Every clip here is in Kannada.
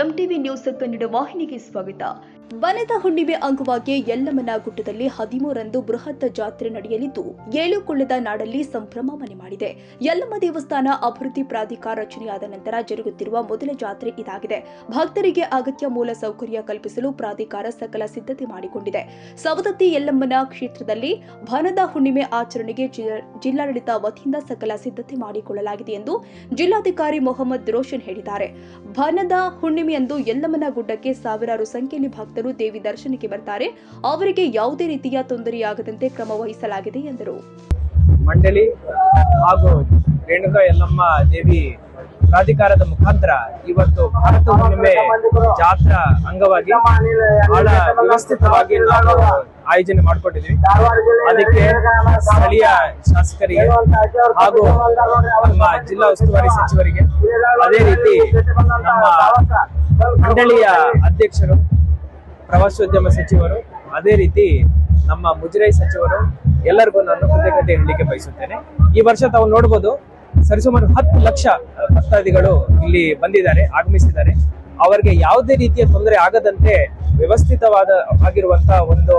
ಎಂಟಿವಿ ನ್ಯೂಸ್ ಕನ್ನಡ ವಾಹಿನಿಗೆ ಸ್ವಾಗತ. ವನದ ಹುಣ್ಣಿಮೆ ಅಂಗವಾಗಿ ಯಲ್ಲಮ್ಮನ ಗುಡ್ಡದಲ್ಲಿ 13ರಂದು ಬೃಹತ್ ಜಾತ್ರೆ ನಡೆಯಲಿದ್ದು 7 ಕೊಳ್ಳದ ನಾಡಲ್ಲಿ ಸಂಭ್ರಮ ಮನೆ ಮಾಡಿದೆ. ಯಲ್ಲಮ್ಮ ದೇವಸ್ಥಾನ ಅಭಿವೃದ್ಧಿ ಪ್ರಾಧಿಕಾರ ರಚನೆಯಾದ ನಂತರ ಜರುಗುತ್ತಿರುವ ಮೊದಲ ಜಾತ್ರೆ ಇದಾಗಿದೆ. ಭಕ್ತರಿಗೆ ಅಗತ್ಯ ಮೂಲ ಸೌಕರ್ಯ ಕಲ್ಪಿಸಲು ಪ್ರಾಧಿಕಾರ ಸಕಲ ಸಿದ್ಧತೆ ಮಾಡಿಕೊಂಡಿದೆ. ಸವದತ್ತಿ ಯಲ್ಲಮ್ಮನ ಕ್ಷೇತ್ರದಲ್ಲಿ ವನದ ಹುಣ್ಣಿಮೆ ಆಚರಣೆಗೆ ಜಿಲ್ಲಾಡಳಿತ ವತಿಯಿಂದ ಸಕಲ ಸಿದ್ಧತೆ ಮಾಡಿಕೊಳ್ಳಲಾಗಿದೆ ಎಂದು ಜಿಲ್ಲಾಧಿಕಾರಿ ಮೊಹಮ್ಮದ್ ರೋಷನ್ ಹೇಳಿದ್ದಾರೆ. ವನದ ಹುಣ್ಣಿಮೆಯಂದು ಯಲ್ಲಮ್ಮನ ಗುಡ್ಡಕ್ಕೆ ಸಾವಿರಾರು ಸಂಖ್ಯೆಯಲ್ಲಿ ಭಕ್ತರು ದೇವಿ ದರ್ಶನಕ್ಕೆ ಬರ್ತಾರೆ. ಅವರಿಗೆ ಯಾವುದೇ ರೀತಿಯ ತೊಂದರೆಯಾಗದಂತೆ ಕ್ರಮ ವಹಿಸಲಾಗಿದೆ ಎಂದರು. ಮಂಡಳಿ ಹಾಗೂ ರೇಣುಕಾ ಯಲ್ಲಮ್ಮ ದೇವಿ ಪ್ರಾಧಿಕಾರದ ಮುಖಾಂತರ ಇವತ್ತು ಭಾರತ ಹುಣ್ಣಿಮೆ ಜಾತ್ರಾ ಅಂಗವಾಗಿ ಬಹಳ ವ್ಯವಸ್ಥಿತವಾಗಿ ನಾವು ಆಯೋಜನೆ ಮಾಡಿಕೊಂಡಿದ್ವಿ. ಅದಕ್ಕೆ ಸ್ಥಳೀಯ ಶಾಸಕರಿಗೆ ಹಾಗೂ ನಮ್ಮ ಜಿಲ್ಲಾ ಉಸ್ತುವಾರಿ ಸಚಿವರಿಗೆ, ಅದೇ ರೀತಿ ನಮ್ಮ ಮಂಡಳಿಯ ಅಧ್ಯಕ್ಷರು, ಪ್ರವಾಸೋದ್ಯಮ ಸಚಿವರು, ಅದೇ ರೀತಿ ನಮ್ಮ ಮುಜರಾಯಿ ಸಚಿವರು ಎಲ್ಲರಿಗೂ ನಾನು ಕೃತಜ್ಞತೆ ಹೇಳಲಿಕ್ಕೆ ಬಯಸುತ್ತೇನೆ. ಈ ವರ್ಷ ತಾವು ನೋಡಬಹುದು, ಸರಿಸುಮಾರು 10 ಲಕ್ಷ ಭಕ್ತಾದಿಗಳು ಇಲ್ಲಿ ಆಗಮಿಸಿದ್ದಾರೆ. ಅವರಿಗೆ ಯಾವುದೇ ರೀತಿಯ ತೊಂದರೆ ಆಗದಂತೆ ವ್ಯವಸ್ಥಿತವಾಗಿರುವಂತಹ ಒಂದು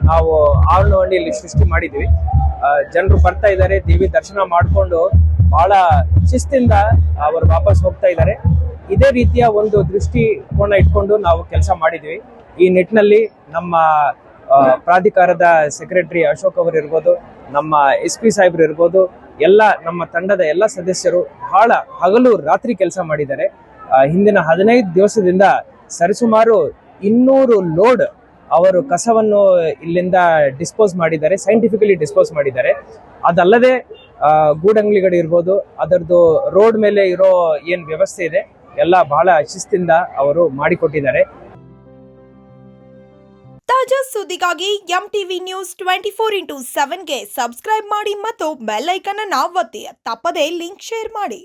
ನಾವು ಆವರಣವನ್ನು ಇಲ್ಲಿ ಸೃಷ್ಟಿ ಮಾಡಿದ್ವಿ. ಜನರು ಬರ್ತಾ ಇದ್ದಾರೆ, ದೇವಿ ದರ್ಶನ ಮಾಡಿಕೊಂಡು ಬಹಳ ಶಿಸ್ತಿಂದ ಅವರು ವಾಪಸ್ ಹೋಗ್ತಾ ಇದ್ದಾರೆ. ಇದೇ ರೀತಿಯ ಒಂದು ದೃಷ್ಟಿಕೋನ ಇಟ್ಕೊಂಡು ನಾವು ಕೆಲಸ ಮಾಡಿದ್ವಿ. ಈ ನಿಟ್ಟಿನಲ್ಲಿ ನಮ್ಮ ಪ್ರಾಧಿಕಾರದ ಸೆಕ್ರೆಟರಿ ಅಶೋಕ್ ಅವರು ಇರ್ಬೋದು, ನಮ್ಮ SP ಸಾಹೇಬ್ರು ಇರ್ಬೋದು, ಎಲ್ಲ ನಮ್ಮ ತಂಡದ ಎಲ್ಲ ಸದಸ್ಯರು ಬಹಳ ಹಗಲು ರಾತ್ರಿ ಕೆಲಸ ಮಾಡಿದ್ದಾರೆ. ಹಿಂದಿನ 15 ದಿವಸದಿಂದ ಸರಿಸುಮಾರು 200 ಲೋಡ್ ಅವರು ಕಸವನ್ನು ಇಲ್ಲಿಂದ ಡಿಸ್ಪೋಸ್ ಮಾಡಿದ್ದಾರೆ, ಸೈಂಟಿಫಿಕಲಿ ಡಿಸ್ಪೋಸ್ ಮಾಡಿದ್ದಾರೆ. ಅದಲ್ಲದೆ ಗೂಡಂಗ್ಲಿಗಳು ಇರ್ಬೋದು, ಅದರದ್ದು ರೋಡ್ ಮೇಲೆ ಇರೋ ಏನ್ ವ್ಯವಸ್ಥೆ ಇದೆ ಎಲ್ಲ ಬಹಳ ಶಿಸ್ತಿಂದ ಅವರು ಮಾಡಿಕೊಟ್ಟಿದ್ದಾರೆ. ತಾಜಾ ಸುದ್ದಿಗಾಗಿ ಎಂಟಿವಿ ನ್ಯೂಸ್ 24x7ಗೆ ಸಬ್ಸ್ಕ್ರೈಬ್ ಮಾಡಿ ಮತ್ತು ಬೆಲ್ ಐಕಾನ್ ಅನ್ನು ಒತ್ತಿ. ತಪ್ಪದೇ ಲಿಂಕ್ ಶೇರ್ ಮಾಡಿ.